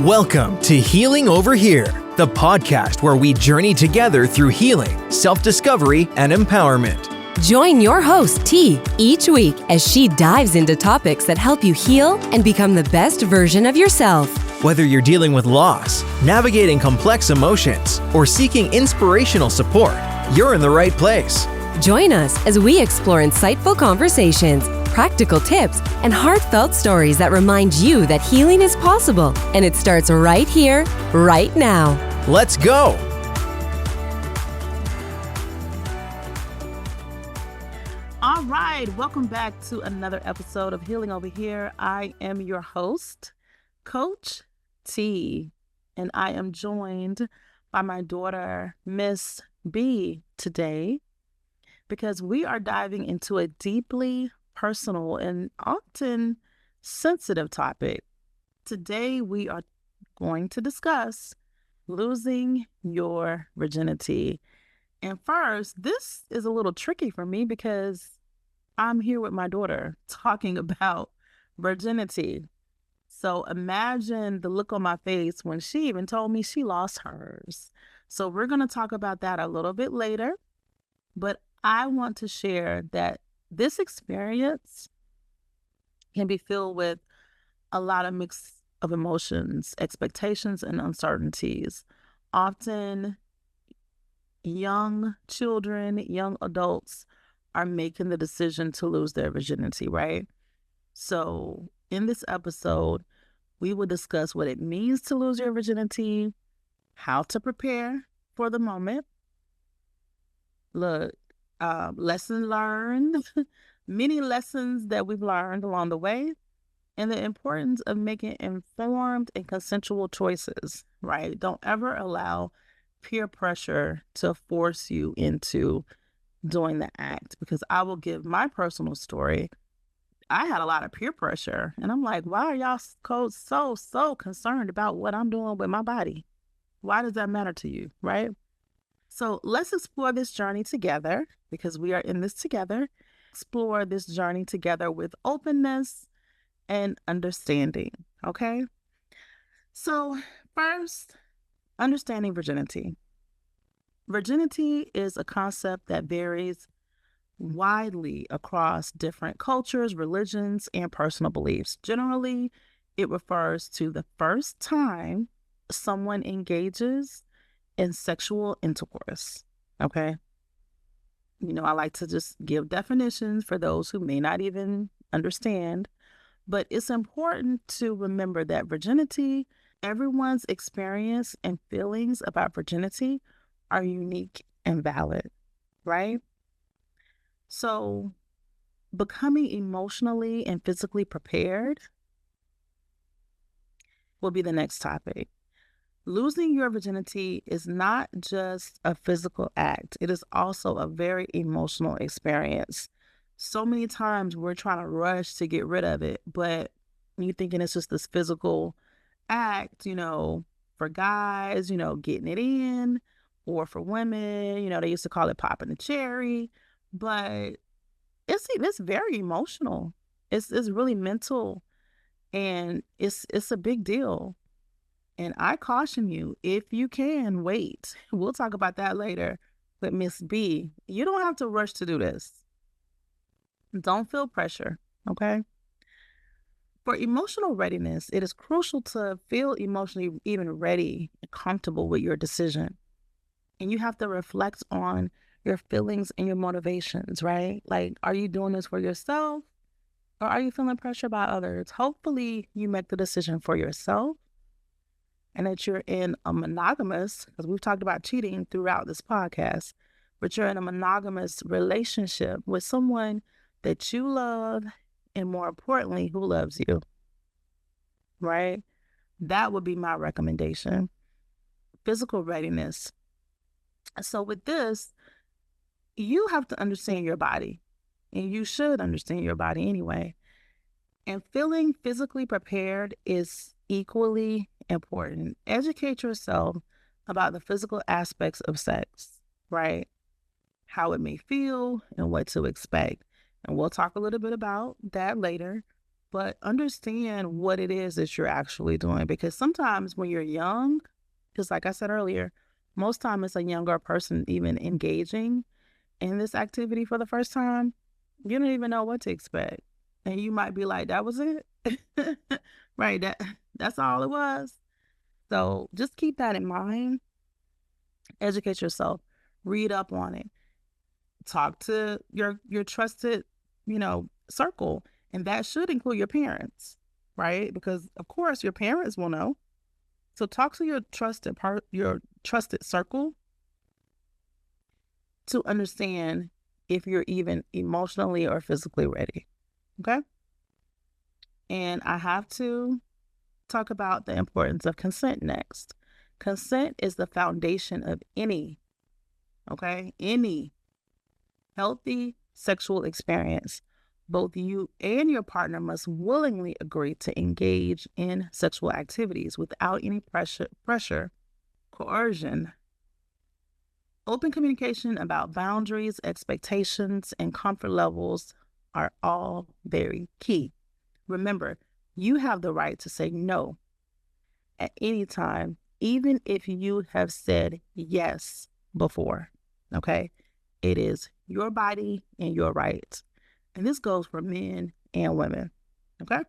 Welcome to Healing Over Here, the podcast where we journey together through healing, self-discovery, and empowerment. Join your host, T, each week as she dives into topics that help you heal and become the best version of yourself. Whether you're dealing with loss, navigating complex emotions, or seeking inspirational support, you're in the right place. Join us as we explore insightful conversations, practical tips, and heartfelt stories that remind you that healing is possible, and it starts right here, right now. Let's go! All right, welcome back to another episode of Healing Over Here. I am your host, Coach T, and I am joined by my daughter, Miss B, today, because we are diving into a deeply personal and often sensitive topic. Today, we are going to discuss losing your virginity. And first, this is a little tricky for me because I'm here with my daughter talking about virginity. So imagine the look on my face when she even told me she lost hers. So we're going to talk about that a little bit later. But I want to share that this experience can be filled with a lot of mix of emotions, expectations, and uncertainties. Often, young children, young adults are making the decision to lose their virginity, right? So in this episode, we will discuss what it means to lose your virginity, how to prepare for the moment. Look, lesson learned, many lessons that we've learned along the way, and the importance of making informed and consensual choices, right? Don't ever allow peer pressure to force you into doing the act, because I will give my personal story. I had a lot of peer pressure, and I'm like, why are y'all so concerned about what I'm doing with my body? Why does that matter to you, right? So let's explore this journey together, because we are in this together. Explore this journey together with openness and understanding, okay? So first, understanding virginity. Virginity is a concept that varies widely across different cultures, religions, and personal beliefs. Generally, it refers to the first time someone engages in sexual intercourse, okay? You know, I like to just give definitions for those who may not even understand, but it's important to remember that virginity, everyone's experience and feelings about virginity are unique and valid, right? So becoming emotionally and physically prepared will be the next topic. Losing your virginity is not just a physical act. It is also a very emotional experience. So many times we're trying to rush to get rid of it, but you're thinking it's just this physical act, you know, for guys, you know, getting it in, or for women, you know, they used to call it popping the cherry, but it's very emotional. It's really mental, and it's a big deal. And I caution you, if you can, wait. We'll talk about that later. But Miss B, you don't have to rush to do this. Don't feel pressure, okay? For emotional readiness, it is crucial to feel emotionally even ready and comfortable with your decision. And you have to reflect on your feelings and your motivations, right? Like, are you doing this for yourself, or are you feeling pressure by others? Hopefully, you make the decision for yourself, and that you're in a monogamous, because we've talked about cheating throughout this podcast, but you're in a monogamous relationship with someone that you love, and more importantly, who loves you, right? That would be my recommendation. Physical readiness. So with this, you have to understand your body, and you should understand your body anyway. And feeling physically prepared is equally important. Educate yourself about the physical aspects of sex, right? How it may feel and what to expect. And we'll talk a little bit about that later. but understand what it is that you're actually doing. Because sometimes when you're young, just like I said earlier, most time it's a younger person even engaging in this activity for the first time, you don't even know what to expect. And you might be like, that was it? Right, that's all it was. So just keep that in mind. Educate yourself, read up on it, talk to your trusted, circle. And that should include your parents, right? Because of course your parents will know. So talk to your trusted circle to understand if you're even emotionally or physically ready. Okay? And I have to talk about the importance of consent next. Consent is the foundation of any healthy sexual experience. Both you and your partner must willingly agree to engage in sexual activities without any pressure, coercion. Open communication about boundaries, expectations, and comfort levels are all very key. Remember, you have the right to say no at any time, even if you have said yes before. Okay? It is your body and your rights. And this goes for men and women. Okay?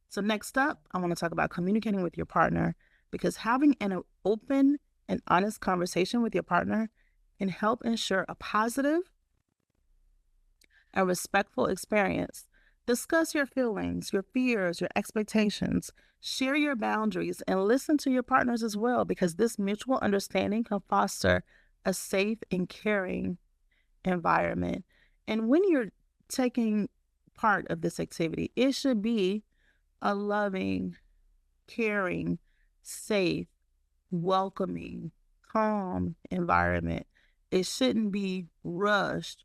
So next up, I want to talk about communicating with your partner, because having an open and honest conversation with your partner can help ensure a positive and respectful experience. Discuss your feelings, your fears, your expectations. Share your boundaries and listen to your partners as well, because this mutual understanding can foster a safe and caring environment. And when you're taking part of this activity, it should be a loving, caring, safe, welcoming, calm environment. It shouldn't be rushed,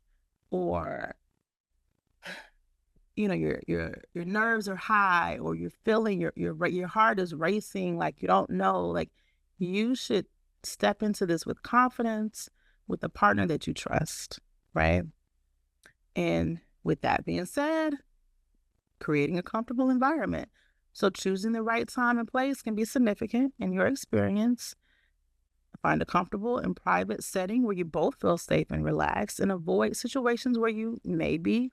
or your nerves are high, or you're feeling your heart is racing, like you don't know. Like, you should step into this with confidence, with a partner that you trust, right? And with that being said, creating a comfortable environment. So choosing the right time and place can be significant in your experience. Find a comfortable and private setting where you both feel safe and relaxed, and avoid situations where you maybe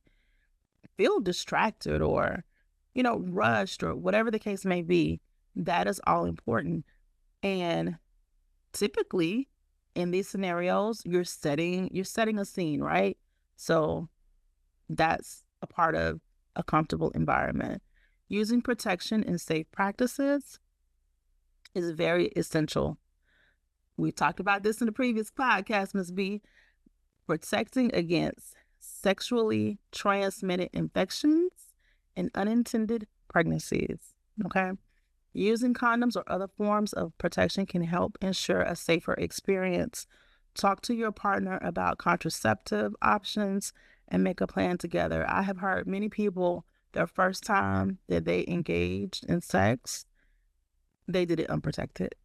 feel distracted or, rushed, or whatever the case may be. That is all important. And typically in these scenarios, you're setting a scene, right? So that's a part of a comfortable environment. Using protection and safe practices is very essential. We talked about this in the previous podcast, Ms. B. Protecting against sexually transmitted infections and unintended pregnancies. Okay? Using condoms or other forms of protection can help ensure a safer experience. Talk to your partner about contraceptive options and make a plan together. I have heard many people, their first time that they engaged in sex, they did it unprotected.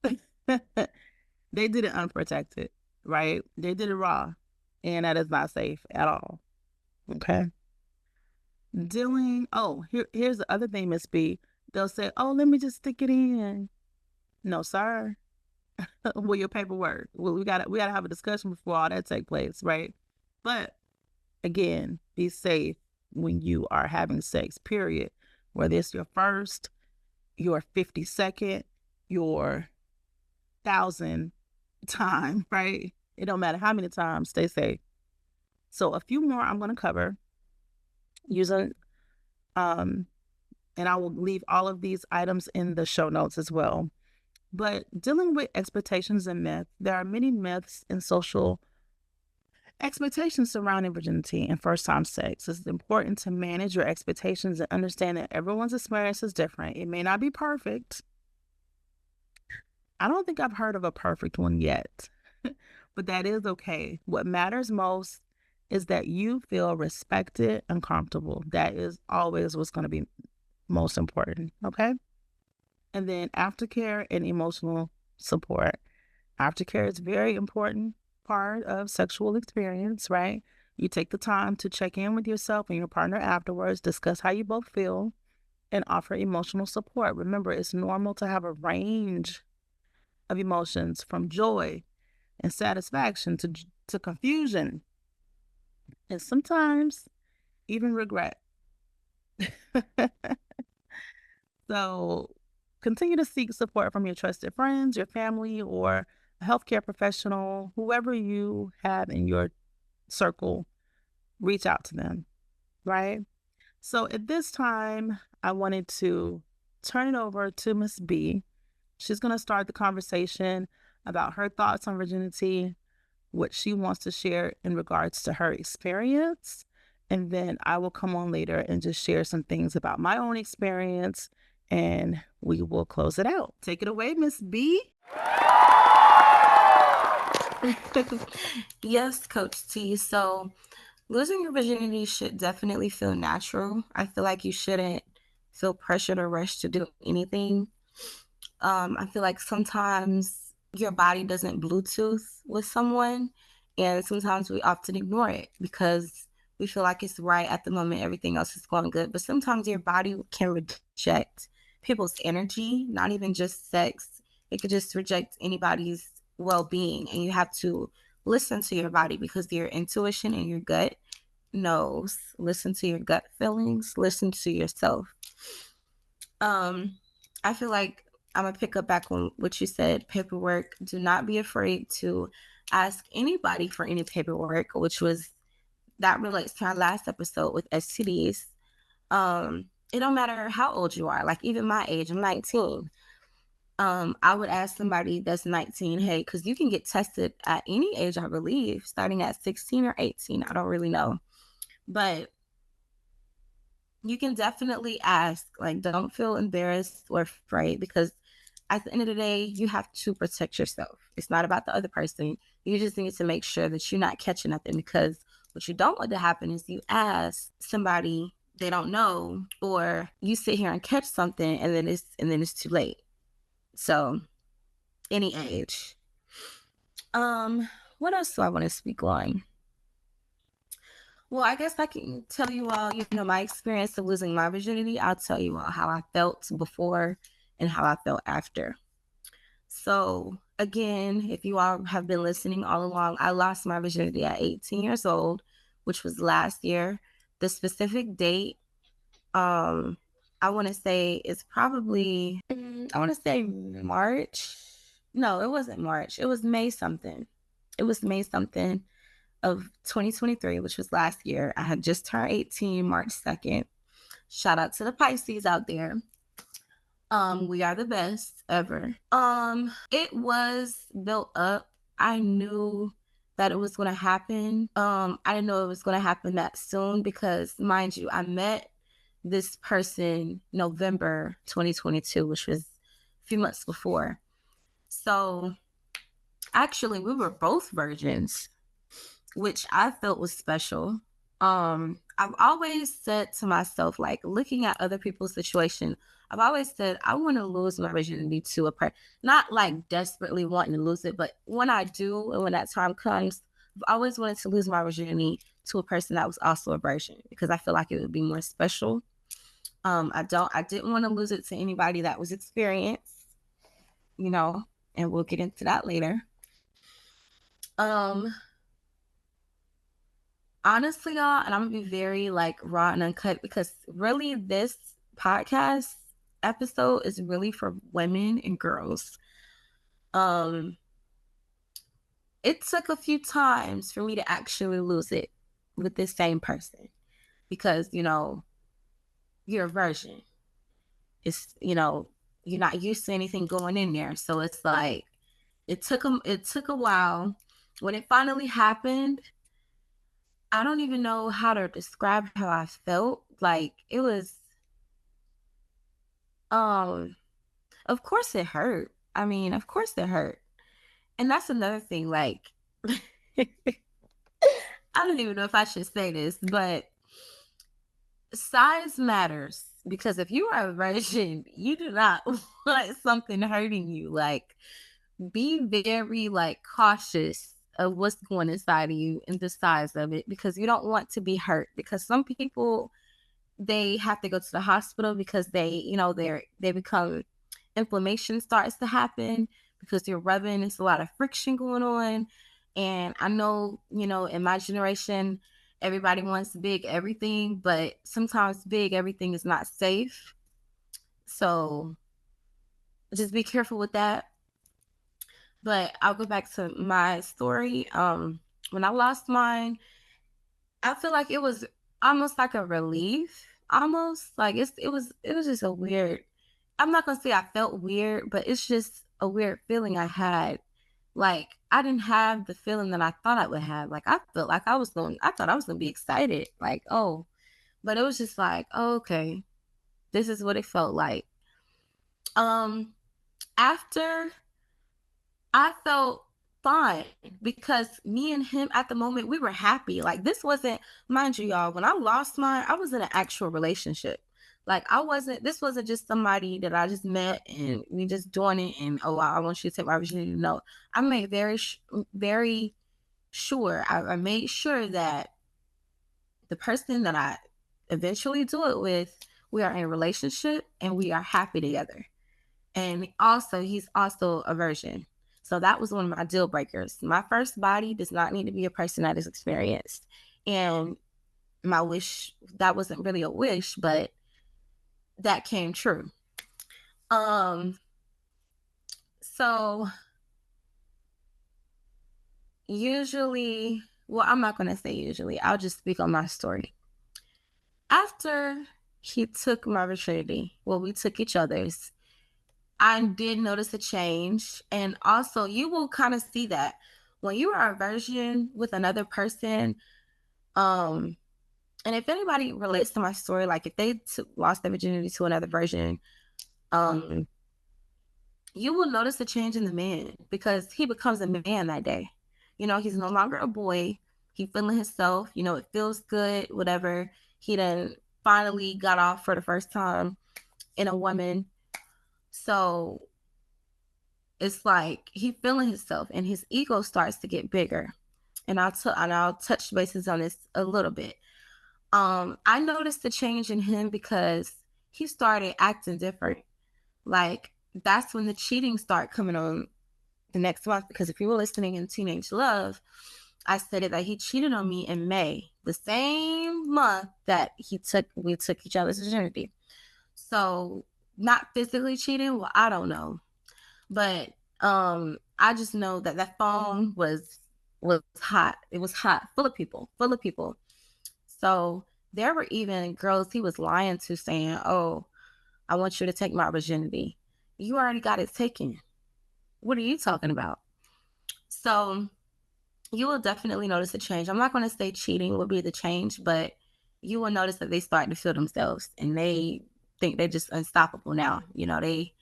They did it unprotected, right? They did it raw, and that is not safe at all. Okay? Here's the other thing, Miss B. They'll say, oh, let me just stick it in. No, sir. Well, your paperwork. Well, we gotta have a discussion before all that take place, right? But again, be safe when you are having sex, period. Whether it's your first, your 52nd, your 1,000th time, right? It don't matter how many times, stay safe. So a few more I'm going to cover using, and I will leave all of these items in the show notes as well. But dealing with expectations and myths, there are many myths and social expectations surrounding virginity and first-time sex. It's important to manage your expectations and understand that everyone's experience is different. It may not be perfect. I don't think I've heard of a perfect one yet, but that is okay. What matters most is that you feel respected and comfortable. That is always what's going to be most important, okay? And then aftercare and emotional support. Aftercare is a very important part of sexual experience, right? You take the time to check in with yourself and your partner afterwards, discuss how you both feel, and offer emotional support. Remember, it's normal to have a range of emotions, from joy and satisfaction to confusion and sometimes even regret. So continue to seek support from your trusted friends, your family, or a healthcare professional, whoever you have in your circle. Reach out to them, right? So at this time, I wanted to turn it over to Miss B. She's going to start the conversation about her thoughts on virginity, what she wants to share in regards to her experience. And then I will come on later and just share some things about my own experience, and we will close it out. Take it away, Miss B. Yes, Coach T. So losing your virginity should definitely feel natural. I feel like you shouldn't feel pressured or rushed to do anything. I feel like sometimes your body doesn't Bluetooth with someone, and sometimes we often ignore it because we feel like it's right at the moment, everything else is going good. But sometimes your body can reject people's energy, not even just sex. It could just reject anybody's well-being, and you have to listen to your body because your intuition and your gut knows. Listen to your gut feelings, listen to yourself. I feel like I'm gonna pick up back on what you said, paperwork. Do not be afraid to ask anybody for any paperwork, that relates to our last episode with STDs. It don't matter how old you are, like even my age, I'm 19. I would ask somebody that's 19, hey, because you can get tested at any age, I believe, starting at 16 or 18. I don't really know. But you can definitely ask, like, don't feel embarrassed or afraid, because at the end of the day, you have to protect yourself. It's not about the other person. You just need to make sure that you're not catching nothing, because what you don't want to happen is you ask somebody they don't know, or you sit here and catch something and then it's too late. So any age. What else do I want to speak on? Well, I guess I can tell you all, my experience of losing my virginity. I'll tell you all how I felt before and how I felt after. So again, if you all have been listening all along, I lost my virginity at 18 years old, which was last year. The specific date, I want to say it's probably, I want to say March. No, it wasn't March. It was May something. It was May something of 2023, which was last year. I had just turned 18, March 2nd. Shout out to the Pisces out there. We are the best ever. It was built up. I knew that it was going to happen. I didn't know it was going to happen that soon because, mind you, I met this person November 2022, which was a few months before. So actually, we were both virgins, which I felt was special. I've always said to myself, like, looking at other people's situation, I've always said, I want to lose my virginity to a person, not like desperately wanting to lose it, but when I do, and when that time comes, I've always wanted to lose my virginity to a person that was also a virgin, because I feel like it would be more special. I didn't want to lose it to anybody that was experienced, and we'll get into that later. Honestly, y'all, and I'm gonna be very like raw and uncut, because really this podcast episode is really for women and girls. It took a few times for me to actually lose it with this same person, because you're a virgin. It's you're not used to anything going in there, so it's like it took a while. When it finally happened, I don't even know how to describe how I felt. Like, it was, of course it hurt. I mean, of course it hurt. And that's another thing, like, I don't even know if I should say this, but size matters, because if you are a virgin, you do not want something hurting you. Like, be very, like, cautious of what's going inside of you and the size of it, because you don't want to be hurt. Because some people, they have to go to the hospital because they become, inflammation starts to happen because you're rubbing. It's a lot of friction going on. And I know, in my generation, everybody wants big everything, but sometimes big everything is not safe. So just be careful with that. But I'll go back to my story. When I lost mine, I feel like it was almost like a relief. Almost like it was just a weird. I'm not gonna say I felt weird, but it's just a weird feeling I had. Like I didn't have the feeling that I thought I would have. Like I felt like I thought I was gonna be excited. Like, oh, but it was just like, oh, okay, this is what it felt like. Um, After, I felt fine because me and him at the moment, we were happy. Like this wasn't, mind you, y'all, when I lost mine, I was in an actual relationship. Like this wasn't just somebody that I just met and we just doing it and, oh, I want you to take my virginity. No, I made very sure, I made sure that the person that I eventually do it with, we are in a relationship and we are happy together. And also, he's also a virgin. So that was one of my deal breakers. My first body does not need to be a person that is experienced. And my wish, that wasn't really a wish, but that came true. So usually, well, I'm not going to say usually, I'll just speak on my story. After he took my virginity, well, we took each other's, I did notice a change. And also, you will kind of see that when you are a virgin with another person. And if anybody relates to my story, like if they lost their virginity to another virgin, you will notice a change in the man because he becomes a man that day. He's no longer a boy. He feeling himself. It feels good, whatever. He done finally got off for the first time in a woman. So it's like he feeling himself and his ego starts to get bigger. And I'll touch bases on this a little bit. I noticed the change in him because he started acting different. Like that's when the cheating started coming on the next month. Because if you were listening in Teenage Love, I stated that he cheated on me in May, the same month that we took each other's virginity. So not physically cheating, well, I don't know. But I just know that that phone was hot. It was hot, full of people. So there were even girls he was lying to saying, oh, I want you to take my virginity. You already got it taken. What are you talking about? So you will definitely notice a change. I'm not going to say cheating will be the change, but you will notice that they start to feel themselves and they think they're just unstoppable now. They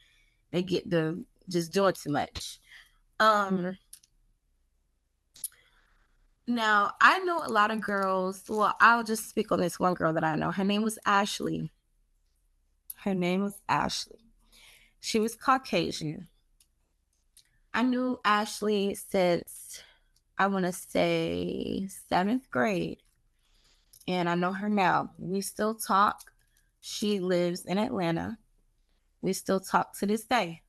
get the just doing too much. Now, I know a lot of girls. Well, I'll just speak on this one girl that I know. Her name was Ashley. She was Caucasian. I knew Ashley since, I want to say, 7th grade. And I know her now. We still talk. She lives in Atlanta. We still talk to this day.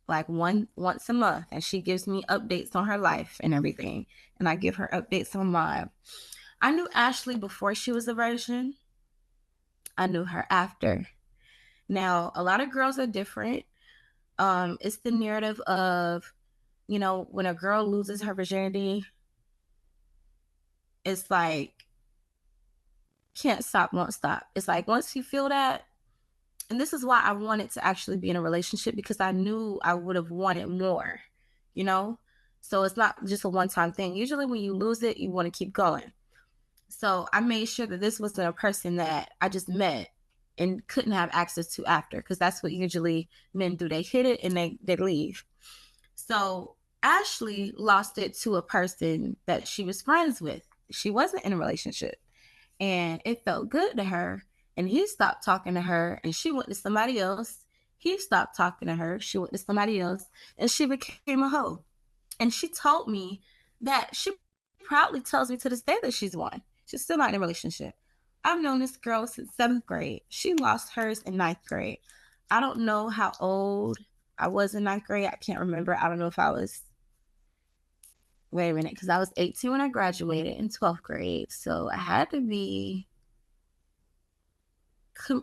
Like once a month, and she gives me updates on her life and everything, and I give her updates on mine. I knew Ashley before she was a virgin. I knew her after. Now, a lot of girls are different. It's the narrative of, when a girl loses her virginity, it's like can't stop, won't stop. It's like once you feel that. And this is why I wanted to actually be in a relationship, because I knew I would have wanted more, So it's not just a one-time thing. Usually when you lose it, you want to keep going. So I made sure that this wasn't a person that I just met and couldn't have access to after, because that's what usually men do. They hit it and they leave. So Ashley lost it to a person that she was friends with. She wasn't in a relationship. And it felt good to her. And he stopped talking to her and she went to somebody else. He stopped talking to her. She went to somebody else and she became a hoe. And she told me that she proudly tells me to this day that she's one. She's still not in a relationship. I've known this girl since 7th grade. She lost hers in 9th grade. I don't know how old I was in 9th grade. I can't remember. I don't know if I was, wait a minute, because I was 18 when I graduated in 12th grade. So I had to be,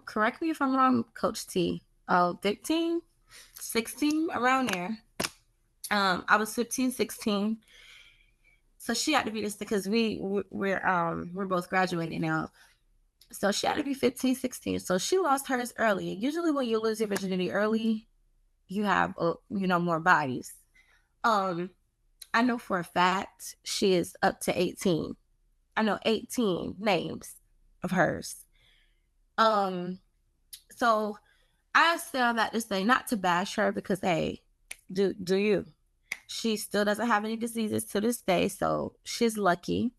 correct me if I'm wrong, Coach T, 15, 16, around there. I was 15, 16. So she had to be this because we're both graduating now. So she had to be 15, 16. So she lost hers early. Usually when you lose your virginity early, you have, more bodies. I know for a fact she is up to 18. I know 18 names of hers. So I say all that to say, not to bash her, because hey, do you? She still doesn't have any diseases to this day, so she's lucky.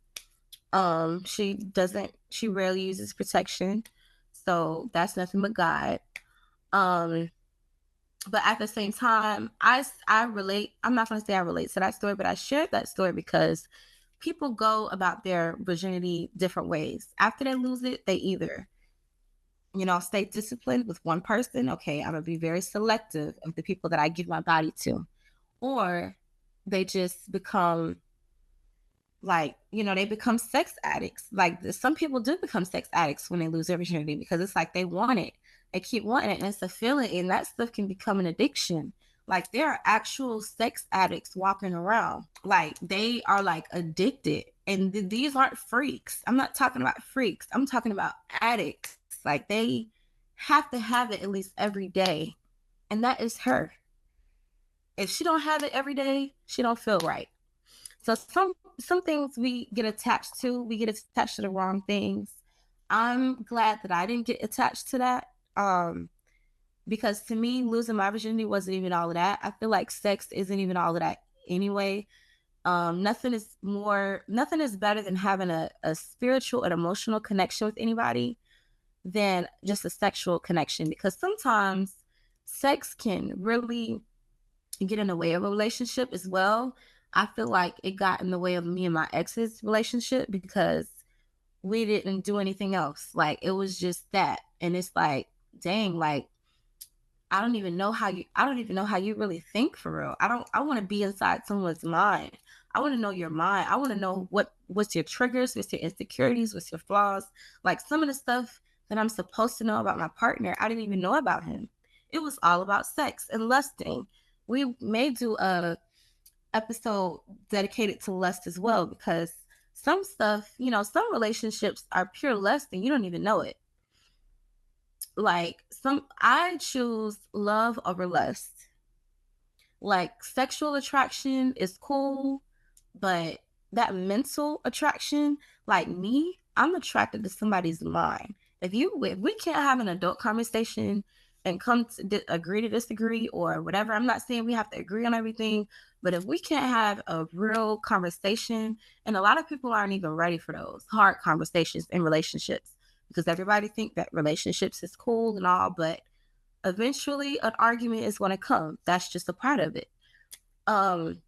She rarely uses protection, so that's nothing but God. But at the same time, I relate. I'm not going to say I relate to that story, but I shared that story because people go about their virginity different ways. After they lose it, they either, stay disciplined with one person. Okay, I'm going to be very selective of the people that I give my body to. Or they just become they become sex addicts. Like some people do become sex addicts when they lose their virginity, because it's like they want it. They keep wanting it, and it's a feeling, and that stuff can become an addiction. Like there are actual sex addicts walking around. Like they are like addicted. And these aren't freaks. I'm not talking about freaks. I'm talking about addicts. Like they have to have it at least every day. And that is her. If she don't have it every day, she don't feel right. So some things we get attached to. We get attached to the wrong things. I'm glad that I didn't get attached to that. Because to me, losing my virginity wasn't even all of that. I feel like sex isn't even all of that anyway. Nothing is better than having a spiritual and emotional connection with anybody than just a sexual connection, because sometimes sex can really get in the way of a relationship as well. I feel like it got in the way of me and my ex's relationship because we didn't do anything else. Like it was just that. And it's like, dang, like I don't even know how you really think for real. I want to be inside someone's mind. I want to know your mind. I want to know what's your triggers, what's your insecurities, what's your flaws. Like some of the stuff that I'm supposed to know about my partner, I didn't even know about him. It was all about sex and lusting. We may do a episode dedicated to lust as well, because some stuff, some relationships are pure lust and you don't even know it. Like I choose love over lust. Like sexual attraction is cool, but that mental attraction, like me, I'm attracted to somebody's mind. If we can't have an adult conversation and come to agree to disagree or whatever, I'm not saying we have to agree on everything, but if we can't have a real conversation, and a lot of people aren't even ready for those hard conversations in relationships, because everybody think that relationships is cool and all, but eventually an argument is going to come. That's just a part of it. I'm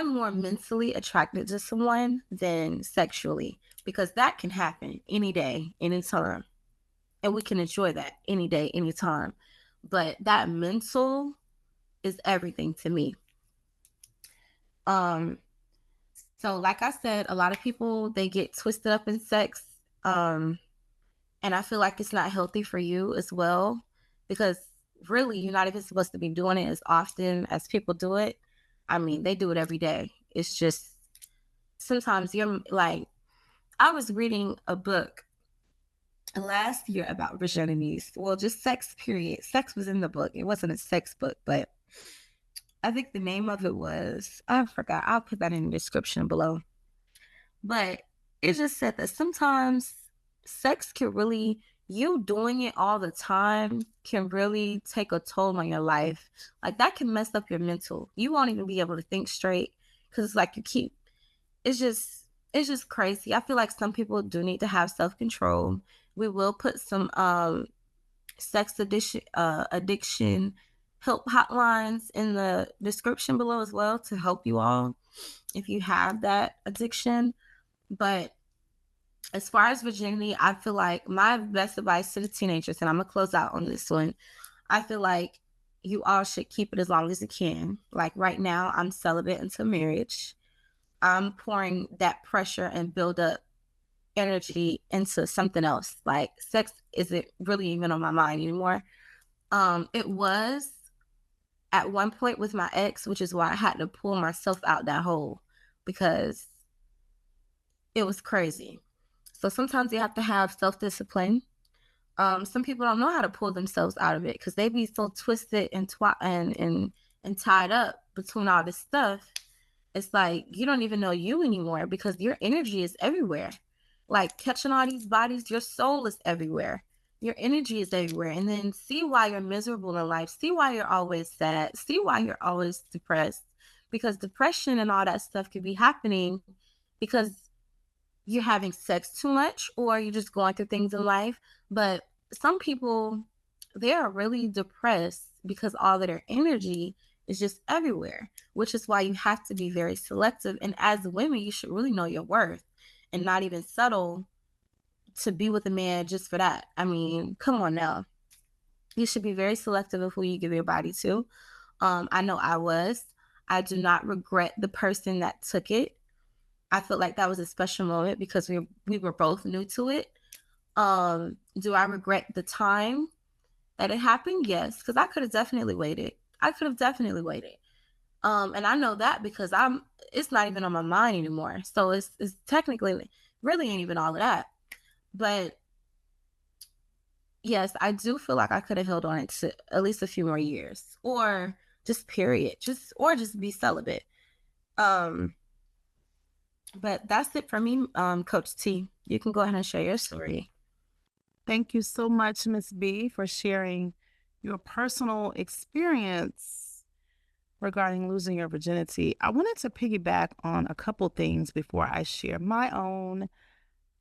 more mentally attracted to someone than sexually, because that can happen any day, anytime. And we can enjoy that any day, anytime. But that mental is everything to me. So like I said, a lot of people, they get twisted up in sex. And I feel like it's not healthy for you as well, because really you're not even supposed to be doing it as often as people do it. I mean, they do it every day. It's just sometimes you're like, I was reading a book last year about virginities. Well, just sex, period. Sex was in the book. It wasn't a sex book, but I think the name of it was, I forgot. I'll put that in the description below. But it just said that sometimes sex can really, you doing it all the time can really take a toll on your life. Like that can mess up your mental. You won't even be able to think straight, because it's like it's just crazy. I feel like some people do need to have self-control. We will put some sex addiction help hotlines in the description below as well, to help you all if you have that addiction. But As far as virginity, I feel like my best advice to the teenagers, and I'm gonna close out on this one. I feel like you all should keep it as long as you can. Like right now, I'm celibate until marriage. I'm pouring that pressure and build up energy into something else. Like sex isn't really even on my mind anymore. It was at one point with my ex, which is why I had to pull myself out that hole because it was crazy. So sometimes you have to have self-discipline. Some people don't know how to pull themselves out of it because they be so twisted and and tied up between all this stuff. It's like you don't even know you anymore because your energy is everywhere. Like catching all these bodies, your soul is everywhere. Your energy is everywhere. And then see why you're miserable in life. See why you're always sad. See why you're always depressed. Because depression and all that stuff could be happening because you're having sex too much or you're just going through things in life. But some people, they are really depressed because all of their energy is just everywhere, which is why you have to be very selective. And as women, you should really know your worth and not even settle to be with a man just for that. I mean, come on now. You should be very selective of who you give your body to. I know I was. I do not regret the person that took it. I felt like that was a special moment because we were both new to it. Do I regret the time that it happened? Yes, because I could have definitely waited. I could have definitely waited. And I know that because it's not even on my mind anymore. So it's technically really ain't even all of that. But yes, I do feel like I could have held on it to at least a few more years or just period, just be celibate. Um, but that's it for me, Coach T. You can go ahead and share your story. Thank you so much, Miss B, for sharing your personal experience regarding losing your virginity. I wanted to piggyback on a couple things before I share my own.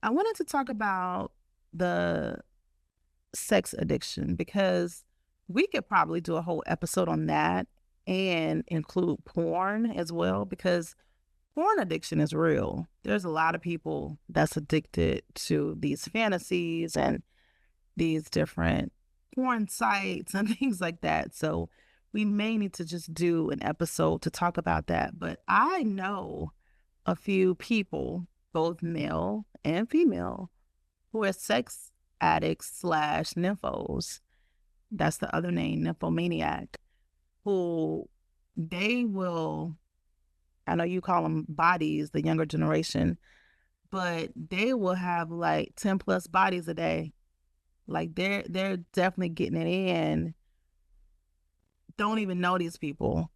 I wanted to talk about the sex addiction because we could probably do a whole episode on that and include porn as well because porn addiction is real. There's a lot of people that's addicted to these fantasies and these different porn sites and things like that. So we may need to just do an episode to talk about that. But I know a few people, both male and female, who are sex addicts / nymphos. That's the other name, nymphomaniac, who they will, I know you call them bodies, the younger generation, but they will have like 10 plus bodies a day. Like they're definitely getting it in. Don't even know these people.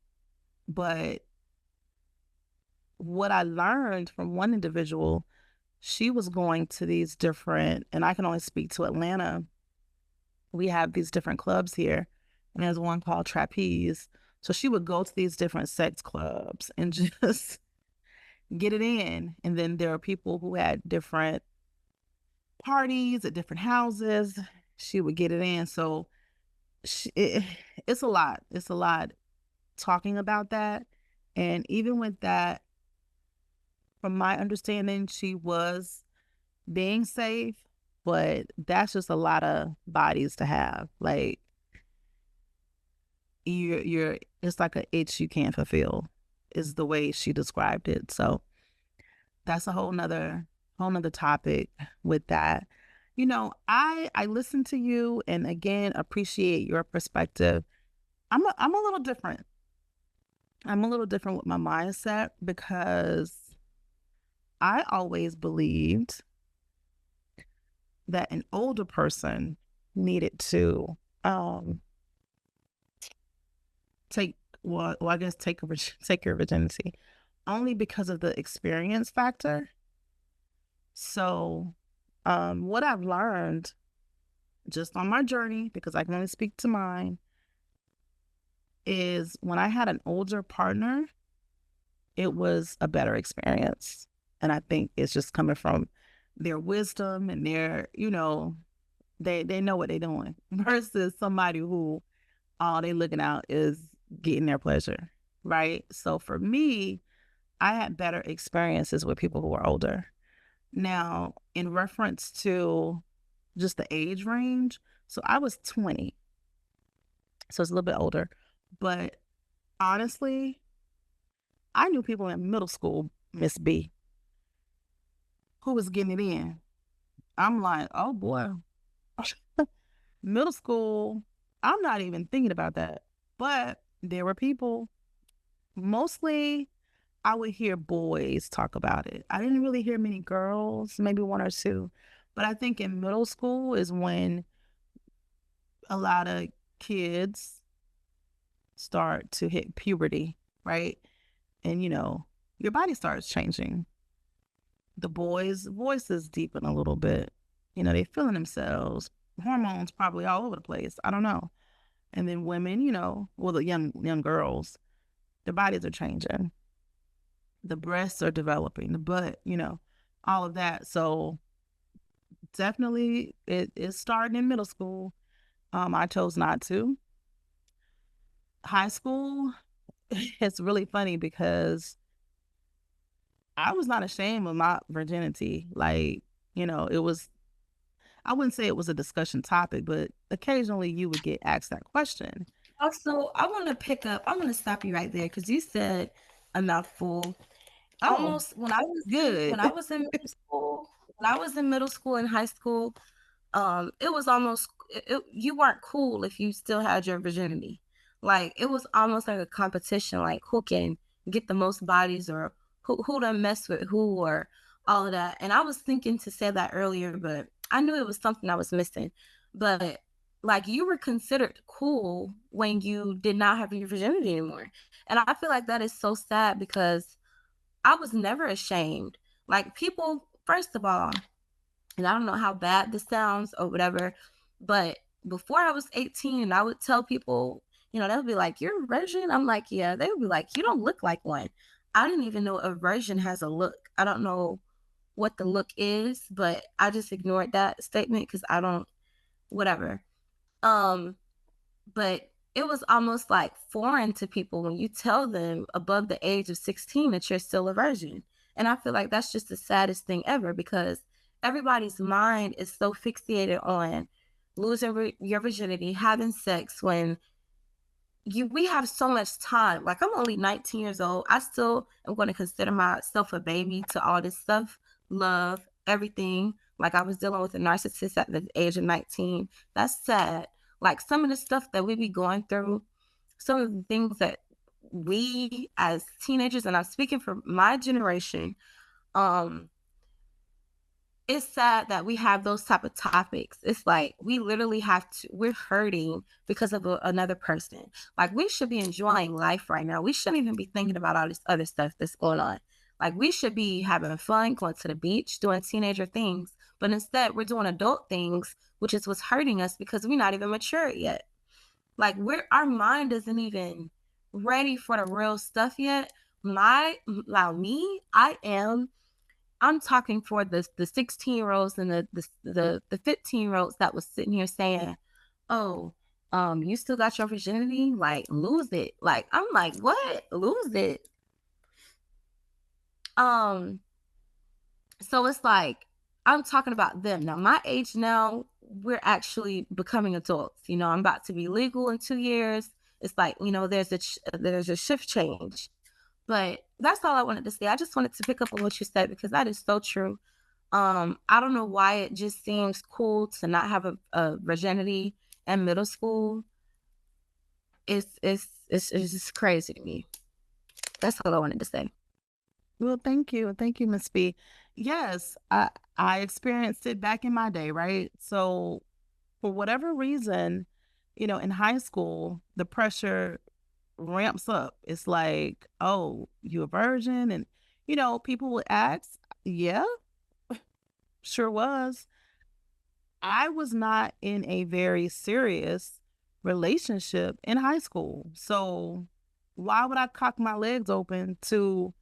But what I learned from one individual, she was going to these different, and I can only speak to Atlanta. We have these different clubs here, and there's one called Trapeze. So she would go to these different sex clubs and just get it in. And then there are people who had different parties at different houses. She would get it in. So it's a lot. It's a lot talking about that. And even with that, from my understanding, she was being safe, but that's just a lot of bodies to have. Like you're it's like an itch you can't fulfill is the way she described it. So that's a whole nother topic with that. You know, I listen to you and again appreciate your perspective. I'm a little different. I'm a little different with my mindset because I always believed that an older person needed to take your virginity only because of the experience factor. So what I've learned just on my journey, because I can only speak to mine, is when I had an older partner, it was a better experience. And I think it's just coming from their wisdom and their, they know what they're doing versus somebody who all they looking out is getting their pleasure, right? So for me, I had better experiences with people who are older. Now, in reference to just the age range, so I was 20, so it's a little bit older. But honestly, I knew people in middle school, Miss B, who was getting it in. I'm like, oh boy, middle school, I'm not even thinking about that. But there were people, mostly I would hear boys talk about it. I didn't really hear many girls, maybe one or two. But I think in middle school is when a lot of kids start to hit puberty, right? And your body starts changing. The boys' voices deepen a little bit. They feeling themselves. Hormones probably all over the place. I don't know. And then women, well, the young girls, their bodies are changing. The breasts are developing, the butt, all of that. So definitely it is starting in middle school. I chose not to. High school, it's really funny because I was not ashamed of my virginity. Like, it was, I wouldn't say it was a discussion topic, but occasionally you would get asked that question. Also, I want to I'm going to stop you right there because you said a mouthful. Oh, Almost when I was good. in middle school, when I was in middle school and high school, it was almost you weren't cool if you still had your virginity. Like it was almost like a competition, like who can get the most bodies or who to mess with who or all of that. And I was thinking to say that earlier, but I knew it was something I was missing. But like you were considered cool when you did not have your virginity anymore. And I feel like that is so sad because I was never ashamed. Like people, first of all, and I don't know how bad this sounds or whatever, but before I was 18, I would tell people, they would be like, "You're a virgin?" I'm like, "Yeah." They would be like, "You don't look like one." I didn't even know a virgin has a look. I don't know what the look is, but I just ignored that statement because I don't, whatever. Um, but it was almost like foreign to people when you tell them above the age of 16 that you're still a virgin. And I feel like that's just the saddest thing ever because everybody's mind is so fixated on losing your virginity, having sex when we have so much time. Like I'm only 19 years old. I still am going to consider myself a baby to all this stuff, love, everything. Like I was dealing with a narcissist at the age of 19. That's sad. Like some of the stuff that we be going through, some of the things that we as teenagers, and I'm speaking for my generation, um, it's sad that we have those type of topics. It's like we literally we're hurting because of another person. Like we should be enjoying life right now. We shouldn't even be thinking about all this other stuff that's going on. Like we should be having fun, going to the beach, doing teenager things. But instead we're doing adult things, which is what's hurting us because we're not even mature yet. Like our mind isn't even ready for the real stuff yet. I'm talking for the 16-year-olds and the 15-year-olds that was sitting here saying, "Oh, you still got your virginity? Like lose it." Like I'm like, "What? Lose it?" Um, so it's like I'm talking about them. Now, my age now, we're actually becoming adults. I'm about to be legal in 2 years. It's like, there's a shift change. But that's all I wanted to say. I just wanted to pick up on what you said because that is so true. I don't know why it just seems cool to not have a virginity in middle school. It's just crazy to me. That's all I wanted to say. Well, thank you. Thank you, Miss B. Yes, I experienced it back in my day, right? So for whatever reason, in high school, the pressure ramps up. It's like, oh, you a virgin? And, people would ask, yeah, sure was. I was not in a very serious relationship in high school. So why would I cock my legs open to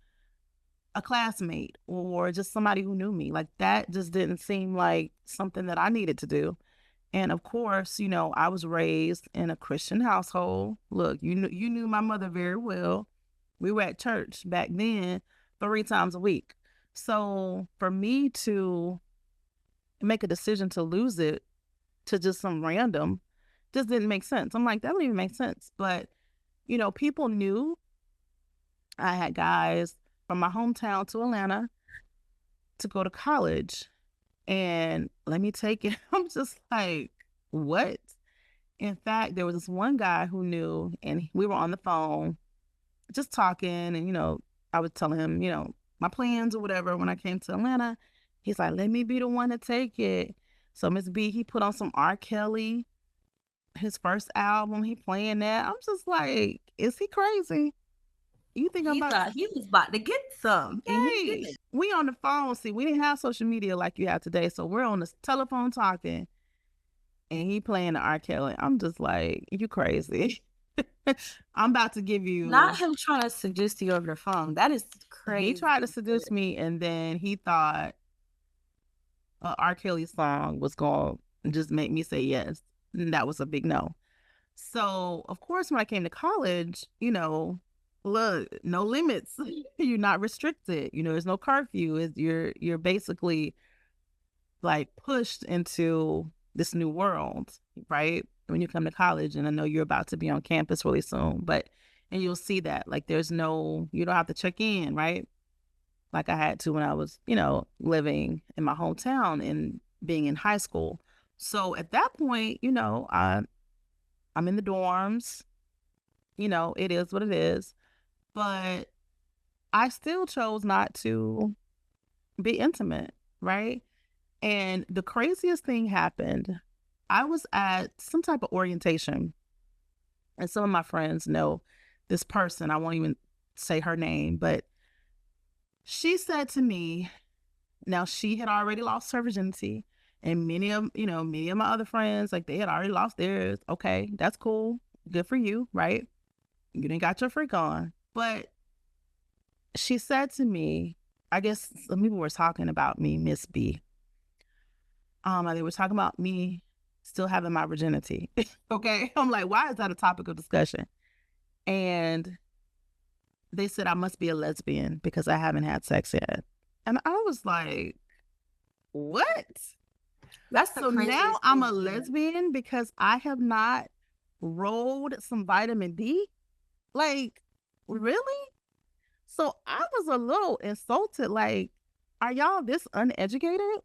a classmate or just somebody who knew me? Like that just didn't seem like something that I needed to do. And of course, I was raised in a Christian household. Look, you knew my mother very well. We were at church back then 3 times a week. So for me to make a decision to lose it to just some random just didn't make sense. I'm like, that don't even make sense. But, people knew I had guys from my hometown to Atlanta to go to college. And let me take it. I'm just like, what? In fact, there was this one guy who knew, and we were on the phone just talking. And, I was telling him, my plans or whatever when I came to Atlanta. He's like, let me be the one to take it. So Miss B, he put on some R. Kelly, his first album. He playing that. I'm just like, is he crazy? You think He I'm about thought he was about to get some. And he Hey, didn't. we on the phone. See, we didn't have social media like you have today. So we're on the telephone talking and he playing the R. Kelly. I'm just like, you crazy. I'm about to give you. Not him trying to seduce you over the phone. That is crazy. He tried to seduce me and then he thought a R. Kelly song was going to just make me say yes. And that was a big no. So, of course, when I came to college, look, no limits. You're not restricted. There's no curfew. You're basically like pushed into this new world, right? When you come to college, and I know you're about to be on campus really soon, and you'll see that like you don't have to check in, right? Like I had to when I was, living in my hometown and being in high school. So at that point, I'm in the dorms, it is what it is. But I still chose not to be intimate, right? And the craziest thing happened. I was at some type of orientation, and some of my friends know this person. I won't even say her name, but she said to me, now she had already lost her virginity, and many of my other friends, like they had already lost theirs. Okay, that's cool. Good for you, right? You didn't got your freak on. But she said to me, I guess some people were talking about me, Miss B. They were talking about me still having my virginity. Okay. I'm like, why is that a topic of discussion? And they said I must be a lesbian because I haven't had sex yet. And I was like, what? That's so now I'm a lesbian because I have not rolled some vitamin D? Like, really? So I was a little insulted, like, are y'all this uneducated?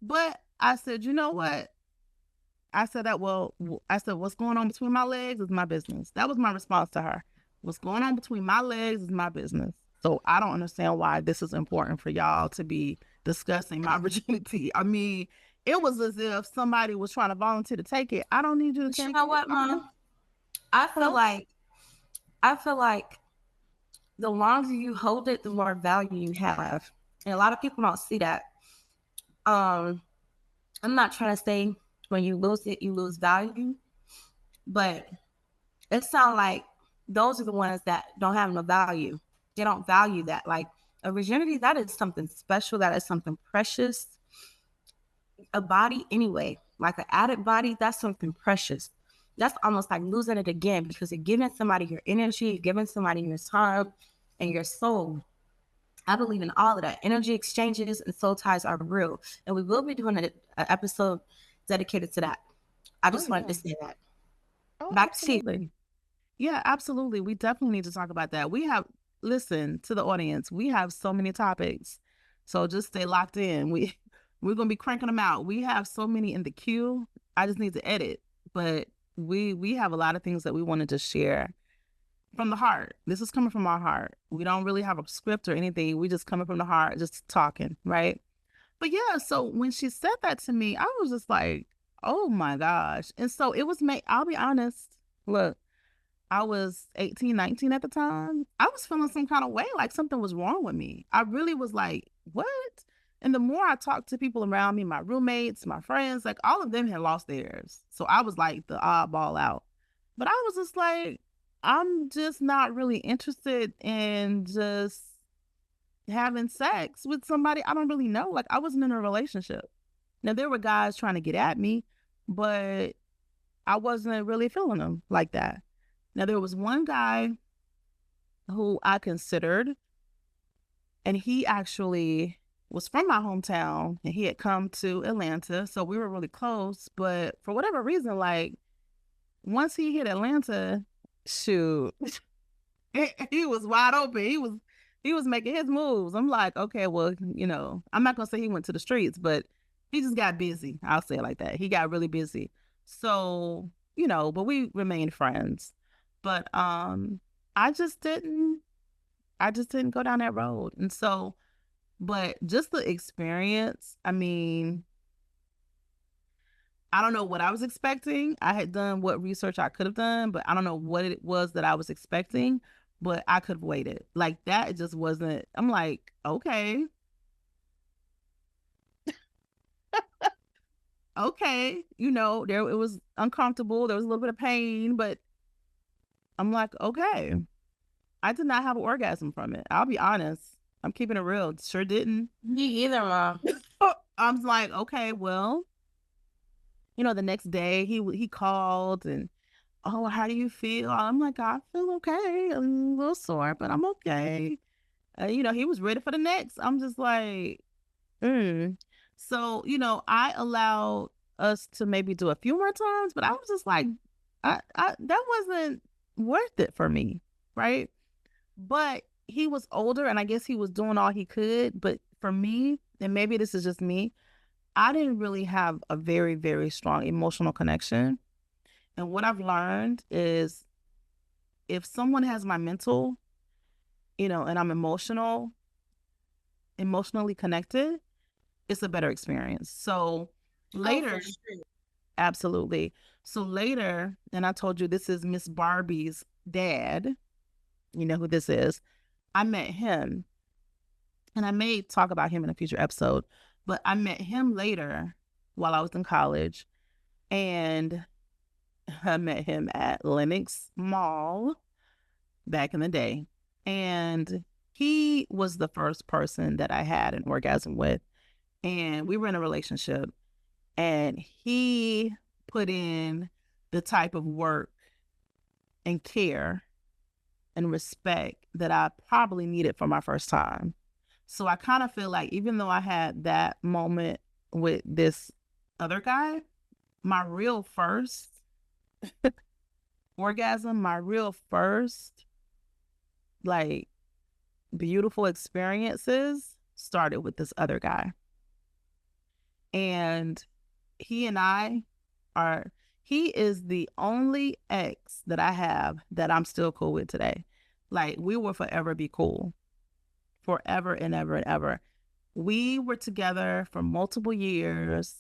But I said, you know what? I said, what's going on between my legs is my business. That was my response to her. What's going on between my legs is my business. So I don't understand why this is important for y'all to be discussing my virginity. I mean, it was as if somebody was trying to volunteer to take it. I don't need you to take it. You know what, Mom? I feel like the longer you hold it, the more value you have. And a lot of people don't see that. I'm not trying to say when you lose it, you lose value. But it sounds like those are the ones that don't have no value. They don't value that. Like a virginity, that is something special. That is something precious. A body anyway, like an added body, that's something precious. That's almost like losing it again because you're giving somebody your energy, you're giving somebody your time and your soul. I believe in all of that. Energy exchanges and soul ties are real. And we will be doing an episode dedicated to that. I just wanted to say that. Back to you. Yeah, absolutely. We definitely need to talk about that. Listen to the audience. We have so many topics. So just stay locked in. We're going to be cranking them out. We have so many in the queue. I just need to edit. But we have a lot of things that we wanted to share from the heart. This is coming from our heart. We don't really have a script or anything. We just coming from the heart, just talking, right? But yeah, so when she said that to me, I was just like, oh my gosh. And so it was I'll be honest. Look, I was 18, 19 at the time. I was feeling some kind of way, like something was wrong with me. I really was like, what? And the more I talked to people around me, my roommates, my friends, like all of them had lost theirs. So I was like the oddball out. But I was just like, I'm just not really interested in just having sex with somebody I don't really know. Like I wasn't in a relationship. Now there were guys trying to get at me, but I wasn't really feeling them like that. Now there was one guy who I considered, and he actually was from my hometown, and he had come to Atlanta, so we were really close. But for whatever reason, like once he hit Atlanta, shoot, he was wide open. He was making his moves. I'm like, okay, well, I'm not gonna say he went to the streets, but he just got busy. I'll say it like that. He got really busy. So, but we remained friends. But I just didn't go down that road. And so, but just the experience, I mean, I don't know what I was expecting. I had done what research I could have done, but I don't know what it was that I was expecting, but I could have waited. Like that, it just wasn't. I'm like, okay. Okay. There it was uncomfortable. There was a little bit of pain, but I'm like, okay. I did not have an orgasm from it. I'll be honest. I'm keeping it real. Sure didn't. Me either, Mom. I was like, okay, well, the next day he called and, oh, how do you feel? I'm like, I feel okay. I'm a little sore, but I'm okay. He was ready for the next. I'm just like, So, I allowed us to maybe do a few more times, but I was just like, I that wasn't worth it for me, right? But he was older, and I guess he was doing all he could. But for me, and maybe this is just me, I didn't really have a very, very strong emotional connection. And what I've learned is if someone has my mental, and I'm emotionally connected, it's a better experience. So later, absolutely. So later, and I told you this is Miss Barbie's dad. You know who this is. I met him, and I may talk about him in a future episode, but I met him later while I was in college, and I met him at Lenox Mall back in the day. And he was the first person that I had an orgasm with. And we were in a relationship, and he put in the type of work and care and respect that I probably needed for my first time. So I kind of feel like even though I had that moment with this other guy, my real first orgasm, my real first like beautiful experiences started with this other guy. And he is the only ex that I have that I'm still cool with today. Like, we will forever be cool. Forever and ever and ever. We were together for multiple years.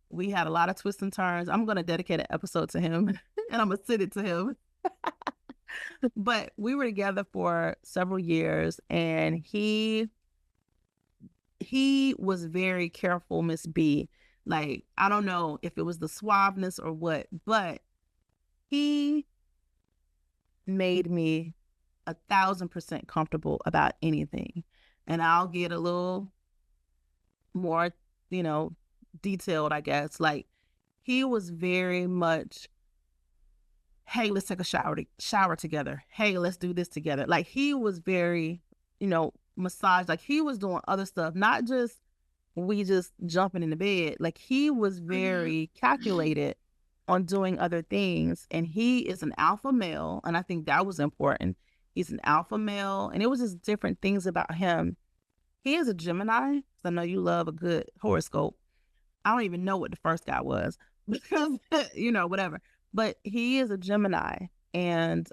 We had a lot of twists and turns. I'm going to dedicate an episode to him and I'm going to send it to him. But we were together for several years, and he was very careful, Miss B. Like, I don't know if it was the suaveness or what, but he made me 1,000% comfortable about anything. And I'll get a little more, detailed, I guess. Like, he was very much, hey, let's take a shower together. Hey, let's do this together. Like, he was very, massage. Like, he was doing other stuff, not just we just jumping in the bed. Like, he was very calculated on doing other things. And he is an alpha male. And I think that was important. He's an alpha male. And it was just different things about him. He is a Gemini. So I know you love a good horoscope. I don't even know what the first guy was because, whatever. But he is a Gemini. And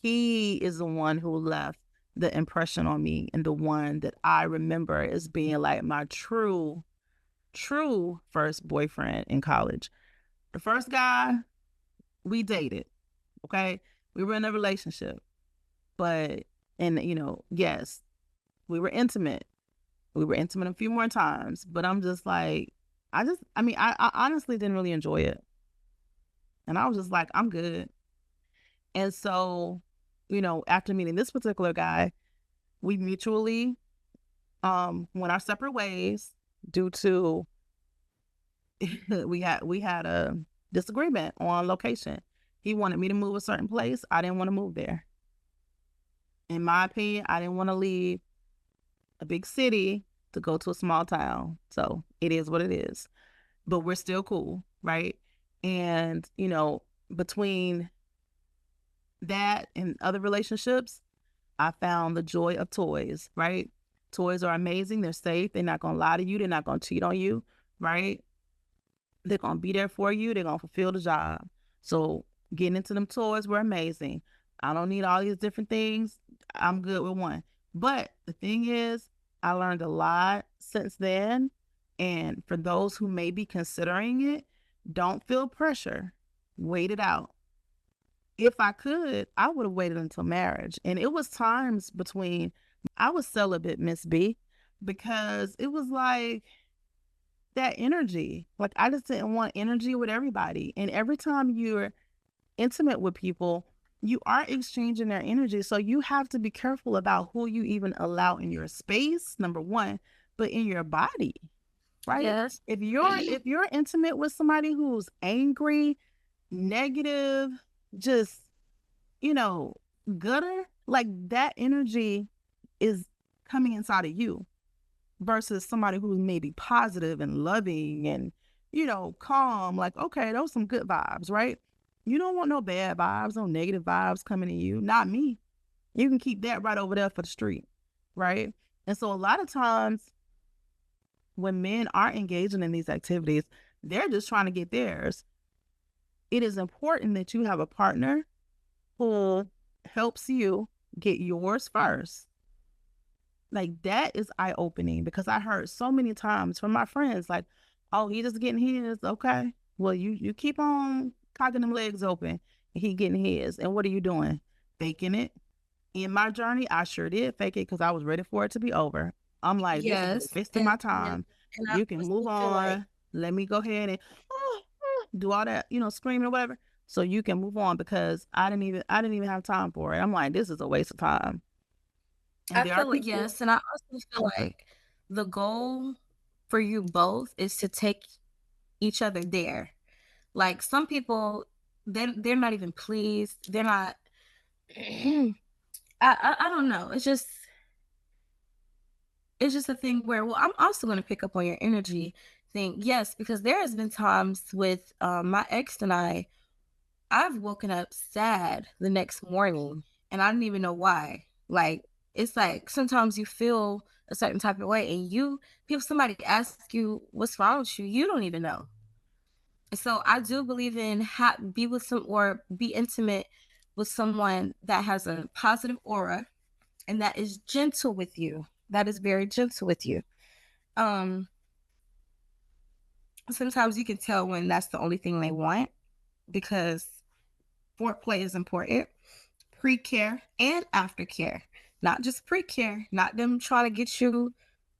he is the one who left the impression on me, and the one that I remember as being like my true first boyfriend in college. The first guy, we dated, okay? We were in a relationship, but, and yes, we were intimate. We were intimate a few more times, but I'm just like, I honestly didn't really enjoy it. And I was just like, I'm good. And so, after meeting this particular guy, we mutually went our separate ways due to we had a disagreement on location. He wanted me to move a certain place. I didn't want to move there. In my opinion, I didn't want to leave a big city to go to a small town. So it is what it is. But we're still cool, right? And, between that and other relationships, I found the joy of toys, right? Toys are amazing. They're safe. They're not going to lie to you. They're not going to cheat on you, right? They're going to be there for you. They're going to fulfill the job. So getting into them toys were amazing. I don't need all these different things. I'm good with one. But the thing is, I learned a lot since then. And for those who may be considering it, don't feel pressure. Wait it out. If I could, I would have waited until marriage. And it was times between, I was celibate, Miss B, because it was like that energy. Like, I just didn't want energy with everybody. And every time you're intimate with people, you are exchanging their energy. So you have to be careful about who you even allow in your space, number one, but in your body, right? Yes. If you're intimate with somebody who's angry, negative, just, gutter, like that energy is coming inside of you versus somebody who's maybe positive and loving and, calm. Like, okay, those some good vibes, right? You don't want no bad vibes, no negative vibes coming in you. Not me. You can keep that right over there for the street, right? And so a lot of times when men are engaging in these activities, they're just trying to get theirs. It is important that you have a partner who helps you get yours first. Like, that is eye-opening, because I heard so many times from my friends, like, oh, he just getting his. Okay. Well, you keep on cocking them legs open and he getting his. And what are you doing? Faking it. In my journey, I sure did fake it because I was ready for it to be over. I'm like, this is wasting my time. And You can move on. Let me go ahead and do all that, screaming or whatever, so you can move on, because I didn't even have time for it. I'm like, this is a waste of time. And I feel like, yes, and I also feel like the goal for you both is to take each other there. Like, some people, they're not even pleased. They're not. I don't know. It's just a thing where, well, I'm also going to pick up on your energy thing. Yes, because there has been times with my ex and I've woken up sad the next morning and I didn't even know why. Like, it's like sometimes you feel a certain type of way and somebody asks you what's wrong with you, you don't even know. So I do believe in be intimate with someone that has a positive aura and that is gentle with you. That is very gentle with you. Sometimes you can tell when that's the only thing they want, because foreplay is important. Pre-care and aftercare. Not just pre-care, not them trying to get you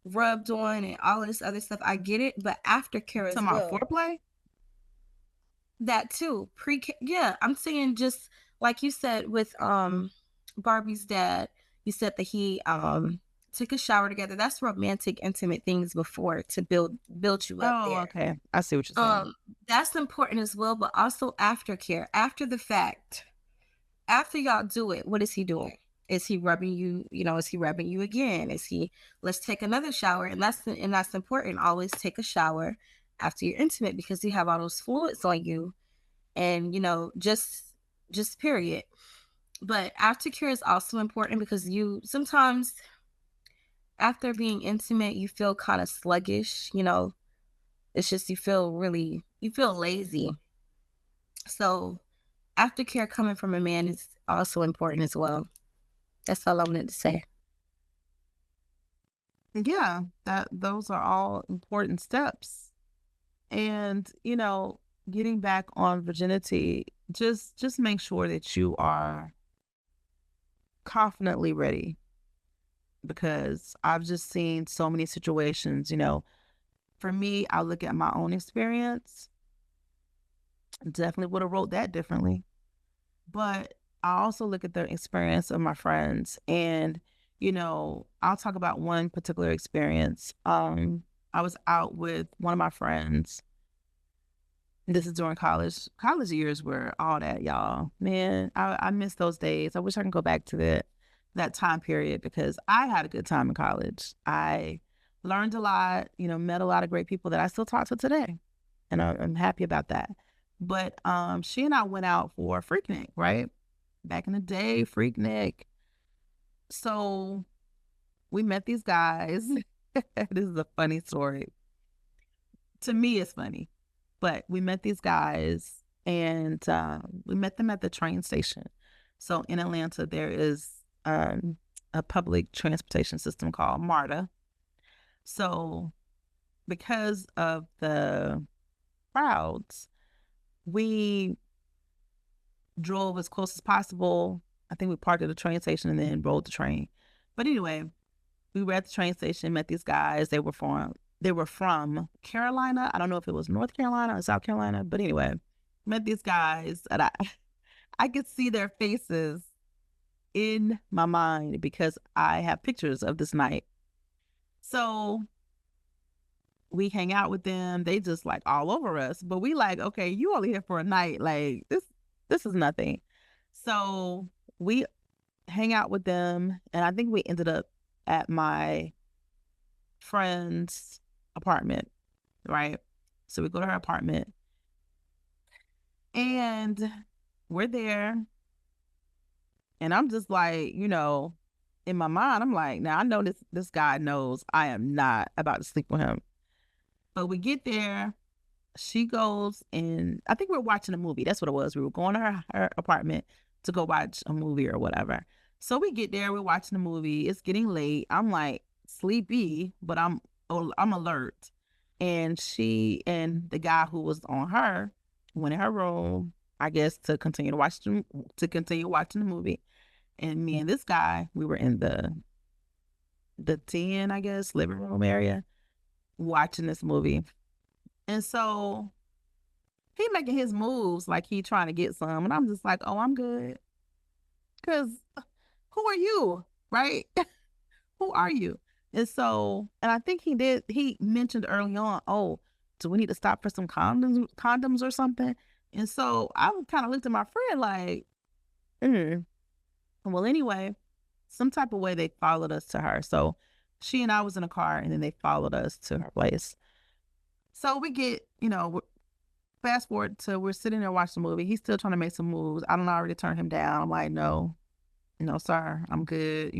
rubbed on and all this other stuff. I get it, but aftercare as well. Talking about foreplay? That too. Pre-care. Yeah, I'm saying, just like you said with Barbie's dad, you said that he took a shower together. That's romantic, intimate things before to build you up there. Oh, okay. I see what you're saying. That's important as well, but also aftercare, after the fact. After y'all do it, what is he doing? Is he rubbing you, is he rubbing you again? Let's take another shower. And that's important. Always take a shower after you're intimate, because you have all those fluids on you and, just period. But aftercare is also important, because sometimes after being intimate, you feel kind of sluggish, it's just, you feel lazy. So aftercare coming from a man is also important as well. That's all I wanted to say. Yeah, those are all important steps. And, getting back on virginity, just make sure that you are confidently ready, because I've just seen so many situations, for me, I look at my own experience, definitely would have wrote that differently. But I also look at the experience of my friends, and, I'll talk about one particular experience. I was out with one of my friends. This is during college. College years were all that, y'all. Man, I miss those days. I wish I can go back to that time period, because I had a good time in college. I Learned a lot, met a lot of great people that I still talk to today. And I'm happy about that. But she and I went out for Freaknik, right? Back in the day, Freaknik. So we met these guys. This is a funny story. To me, it's funny. But we met these guys and we met them at the train station. So in Atlanta, there is a public transportation system called MARTA. So because of the crowds, we drove as close as possible. I think we parked at the train station and then rode the train. But anyway, we were at the train station, met these guys. They were from Carolina. I don't know if it was North Carolina or South Carolina, but anyway, met these guys and I could see their faces in my mind because I have pictures of this night. So we hang out with them. They just like all over us, but we like, okay, you only here for a night. Like this is nothing. So we hang out with them. And I think we ended up at my friend's apartment, right? So we go to her apartment and we're there. And I'm just like, in my mind, I'm like, now I know this guy knows I am not about to sleep with him. But we get there, she goes and I think we were watching a movie. That's what it was. We were going to her apartment to go watch a movie or whatever. So we get there, we're watching the movie. It's getting late. I'm like sleepy, but I'm alert. And she and the guy who was on her went in her room, I guess, to continue watching the movie. And me and this guy, we were in the den, I guess, living room area, watching this movie. And so he making his moves like he trying to get some. And I'm just like, oh, I'm good. Because who are you? Right? Who are you? And so, and I think he mentioned early on, oh, do we need to stop for some condoms or something? And so I kind of looked at my friend like, Well, anyway, some type of way they followed us to her. So she and I was in a car and then they followed us to her place. So we get, fast forward to we're sitting there watching the movie. He's still trying to make some moves. I don't already turn him down. I'm like, no, sir, I'm good.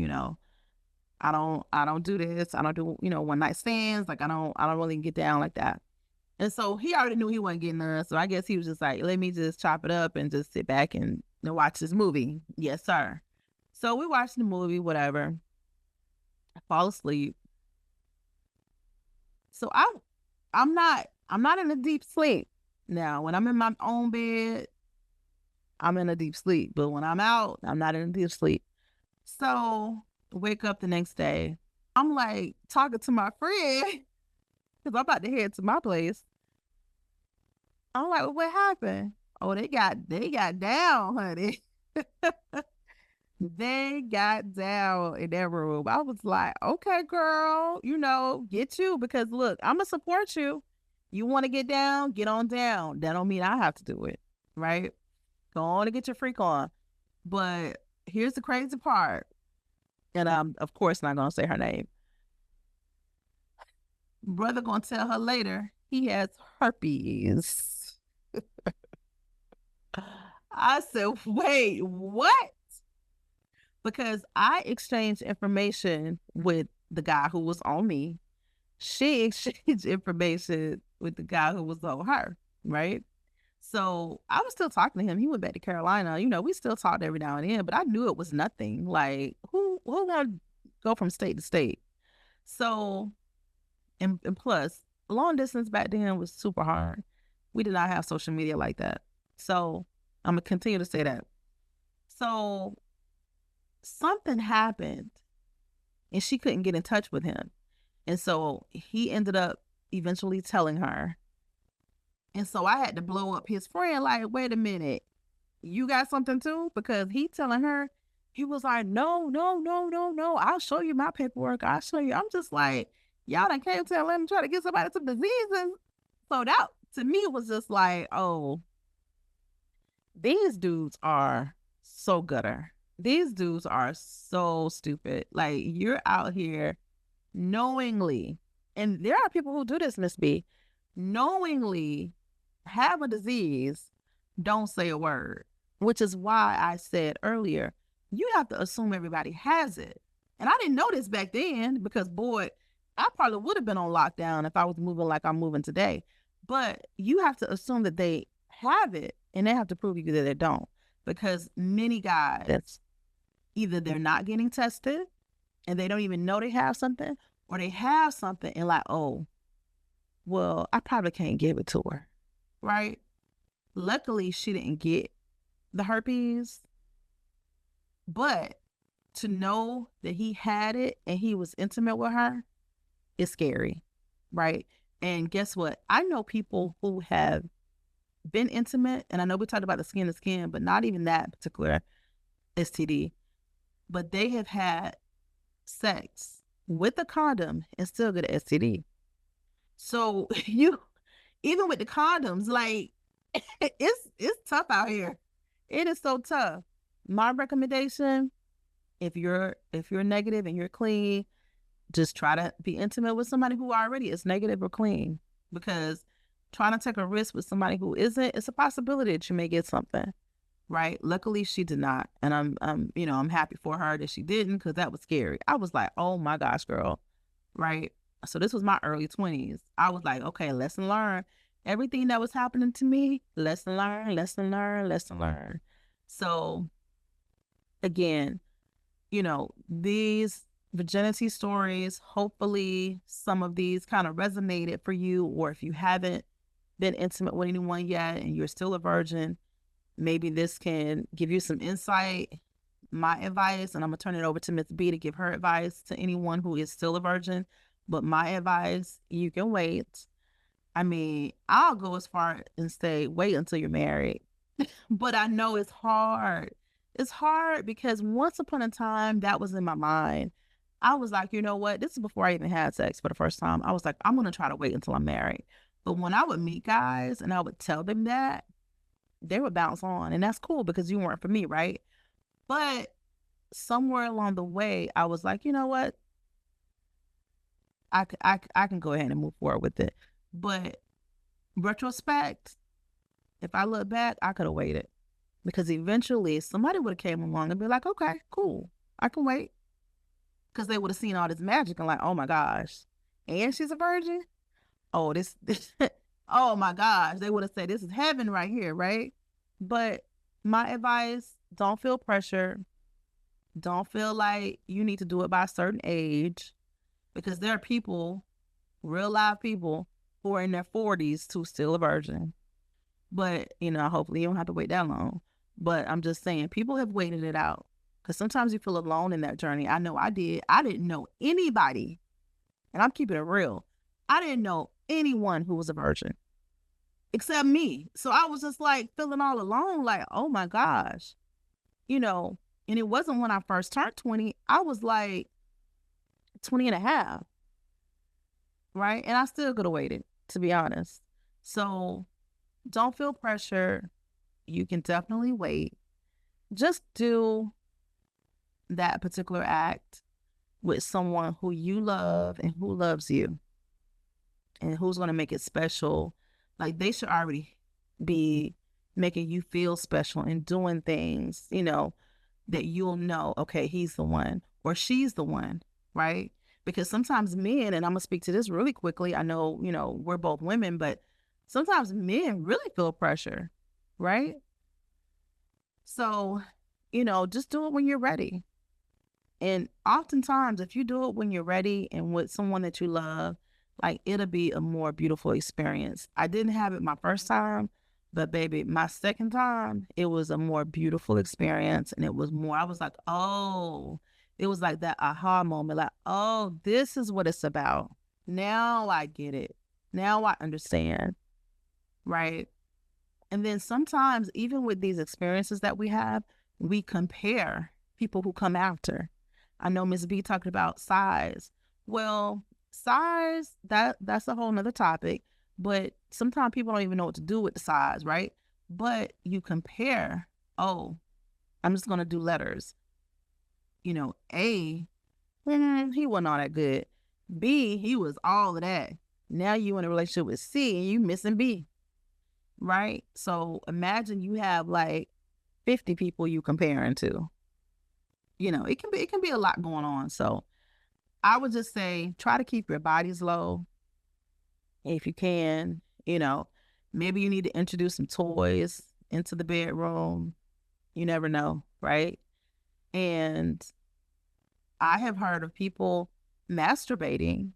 I don't do this. I don't do, one night stands. Like I don't really get down like that. And so he already knew he wasn't getting none. So I guess he was just like, let me just chop it up and just sit back and watch this movie. Yes, sir. So we watched the movie, whatever. I fall asleep. So I'm not in a deep sleep. Now, when I'm in my own bed, I'm in a deep sleep. But when I'm out, I'm not in a deep sleep. So wake up the next day. I'm like talking to my friend because I'm about to head to my place. I'm like, well, what happened? Oh, they got down, honey. They got down in that room. I was like, okay, girl, get you, because look, I'm going to support you. You want to get down, get on down. That don't mean I have to do it, right? Go on and get your freak on. But here's the crazy part. And I'm, of course, not going to say her name. Brother going to tell her later he has herpes. I said, wait, what? Because I exchanged information with the guy who was on me. She exchanged information with the guy who was on her, right? So I was still talking to him. He went back to Carolina. We still talked every now and then, but I knew it was nothing. Like, who gonna go from state to state? So, and plus, long distance back then was super hard. We did not have social media like that. So I'm going to continue to say that. So something happened and she couldn't get in touch with him. And so he ended up eventually telling her. And so I had to blow up his friend like, wait a minute, you got something too? Because he telling her, he was like, no, I'll show you my paperwork. I'll show you. I'm just like, y'all done came to Atlanta try to get somebody some diseases. So that to me was just like, oh, these dudes are so gutter. These dudes are so stupid. Like, you're out here knowingly And there are people who do this, Miss B, knowingly have a disease, don't say a word, which is why I said earlier, you have to assume everybody has it. And I didn't know this back then because, boy, I probably would have been on lockdown if I was moving like I'm moving today. But you have to assume that they have it, and they have to prove you that they don't. Because many guys, either they're not getting tested and they don't even know they have something, or they have something and like, oh, well, I probably can't give it to her, right? Luckily, she didn't get the herpes, but to know that he had it and he was intimate with her is scary, right? And guess what? I know people who have been intimate, and I know we talked about the skin to skin, but not even that particular STD, but they have had sex with a condom and still get an STD. So you, even with the condoms, like it's tough out here. It is so tough. My recommendation, if you're negative and you're clean, just try to be intimate with somebody who already is negative or clean, because trying to take a risk with somebody who isn't, it's a possibility that you may get something, right? Luckily, she did not, and I'm happy for her that she didn't, because that was scary. I was like, oh my gosh, girl, right? So this was my early 20s. I was like, okay, lesson learned. Everything that was happening to me, lesson learned, lesson learned, lesson learned. So again, these virginity stories, hopefully some of these kind of resonated for you, or if you haven't been intimate with anyone yet and you're still a virgin, maybe this can give you some insight. My advice, and I'm gonna turn it over to Miss B to give her advice to anyone who is still a virgin, but my advice, you can wait. I mean, I'll go as far and say wait until you're married. But I know it's hard. It's hard because once upon a time, that was in my mind. I was like, you know what? This is before I even had sex for the first time. I was like, I'm going to try to wait until I'm married. But when I would meet guys and I would tell them that, they would bounce on. And that's cool because you weren't for me, right? But somewhere along the way, I was like, you know what? I can go ahead and move forward with it. But retrospect, if I look back, I could have waited, because eventually somebody would have came along and be like, okay, cool, I can wait. Because they would have seen all this magic and like, oh my gosh, and she's a virgin? Oh, this oh my gosh, they would have said, this is heaven right here, right? But my advice, don't feel pressure. Don't feel like you need to do it by a certain age, because there are people, real live people, who are in their 40s who still a virgin. But, hopefully you don't have to wait that long. But I'm just saying, people have waited it out. Because sometimes you feel alone in that journey. I know I did. I didn't know anybody. And I'm keeping it real. I didn't know anyone who was a virgin except me. So I was just like feeling all alone, like, oh my gosh. And it wasn't when I first turned 20. I was like 20 and a half. Right? And I still could have waited, to be honest. So don't feel pressure. You can definitely wait. Just do that particular act with someone who you love and who loves you and who's going to make it special. Like, they should already be making you feel special and doing things, that you'll know, okay, he's the one or she's the one, right? Because sometimes men, and I'm going to speak to this really quickly. I know, we're both women, but sometimes men really feel pressure, right? So, just do it when you're ready. And oftentimes, if you do it when you're ready and with someone that you love, like, it'll be a more beautiful experience. I didn't have it my first time, but baby, my second time, it was a more beautiful experience. And it was more, I was like, oh, it was like that aha moment, like, oh, this is what it's about. Now I get it. Now I understand, right? And then sometimes, even with these experiences that we have, we compare people who come after. I know Ms. B talked about size. Well, size, that's a whole nother topic, but sometimes people don't even know what to do with the size, right? But you compare, oh, I'm just going to do letters. A, he wasn't all that good. B, he was all of that. Now you in a relationship with C and you missing B, right? So imagine you have like 50 people you comparing to. You know, it can be a lot going on. So I would just say try to keep your bodies low if you can. You know, maybe you need to introduce some toys into the bedroom. You never know, right? And I have heard of people masturbating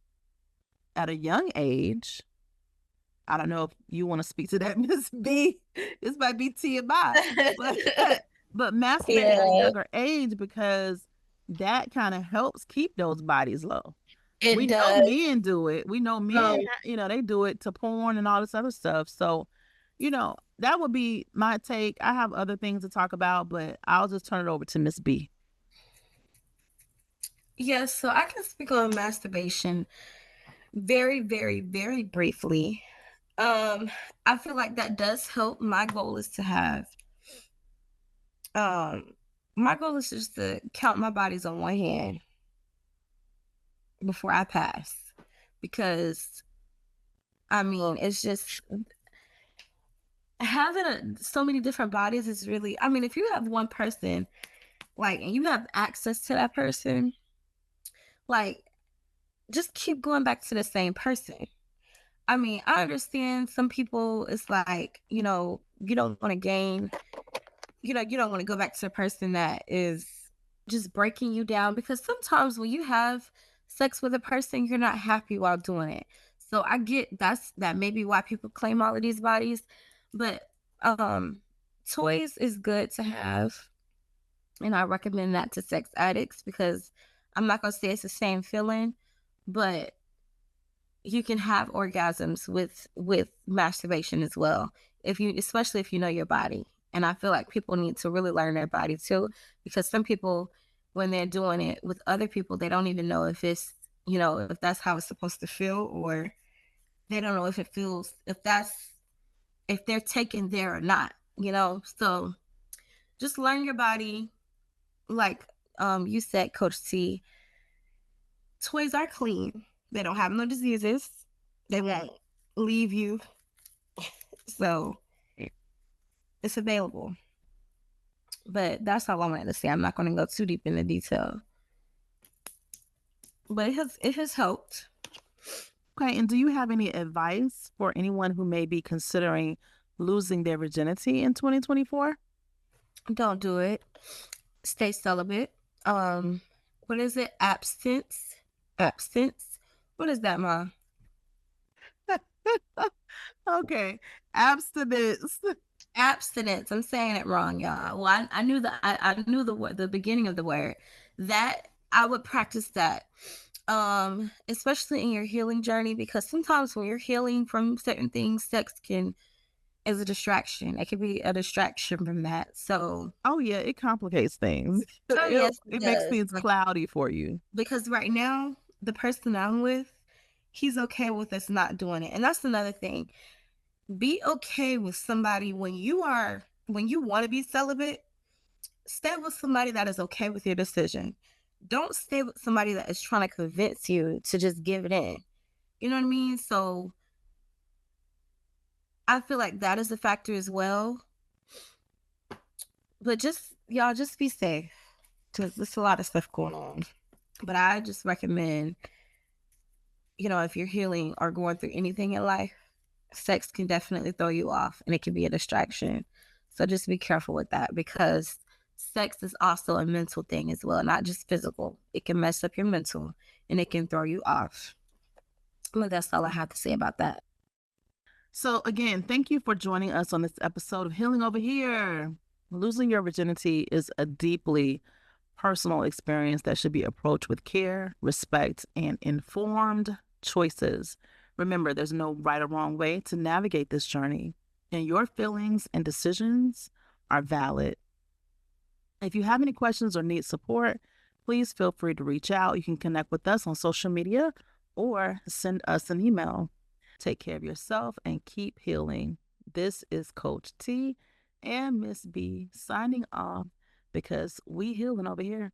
at a young age. I don't know if you want to speak to that, Miss B. This might be TMI, but masturbating at a younger age, because that kind of helps keep those bodies low. We know men do it. We know men, you know, they do it to porn and all this other stuff. So, you know, that would be my take. I have other things to talk about, but I'll just turn it over to Miss B. Yeah, so I can speak on masturbation very, very, very briefly. I feel like that does help. My goal is just to count my bodies on one hand before I pass. Because I mean, it's just having so many different bodies is really, I mean, if you have one person, like, and you have access to that person, like, just keep going back to the same person. I mean, I understand some people, it's like, you know, you don't want to gain, you don't want to go back to a person that is just breaking you down, because sometimes when you have sex with a person, you're not happy while doing it. So I get that may be why people claim all of these bodies, but toys is good to have, and I recommend that to sex addicts, because I'm not gonna say it's the same feeling, but you can have orgasms with masturbation as well, if you, especially if you know your body. And I feel like people need to really learn their body too, because some people, when they're doing it with other people, they don't even know if it's, you know, if that's how it's supposed to feel, or they don't know if it feels, if they're taken there or not, you know. So just learn your body. Like you said, Coach T, toys are clean. They don't have no diseases. They won't leave you. So it's available. But that's all I wanted to say. I'm not going to go too deep into detail. But it has helped. Okay, and do you have any advice for anyone who may be considering losing their virginity in 2024? Don't do it. Stay celibate. What is it? Abstinence. What is that, Mom? Okay, abstinence. Abstinence. I'm saying it wrong, y'all. Well, I knew I knew the word, the beginning of the word. That I would practice that, especially in your healing journey, because sometimes when you're healing from certain things, sex is a distraction. It can be a distraction from that. So, oh yeah, it complicates things. oh yes, it makes things cloudy for you. Because right now, the person I'm with, he's okay with us not doing it, and that's another thing. Be okay with somebody when you want to be celibate. Stay with somebody that is okay with your decision. Don't stay with somebody that is trying to convince you to just give it in. You know what I mean? So I feel like that is a factor as well. But y'all just be safe, because there's a lot of stuff going on. But I just recommend, you know, if you're healing or going through anything in life, sex can definitely throw you off, and it can be a distraction. So just be careful with that, because sex is also a mental thing as well, not just physical. It can mess up your mental, and it can throw you off. But that's all I have to say about that. So again, thank you for joining us on this episode of Healing Over Here. Losing your virginity is a deeply personal experience that should be approached with care, respect, and informed choices. Remember, there's no right or wrong way to navigate this journey, and your feelings and decisions are valid. If you have any questions or need support, please feel free to reach out. You can connect with us on social media or send us an email. Take care of yourself and keep healing. This is Coach T and Miss B signing off, because we healing over here.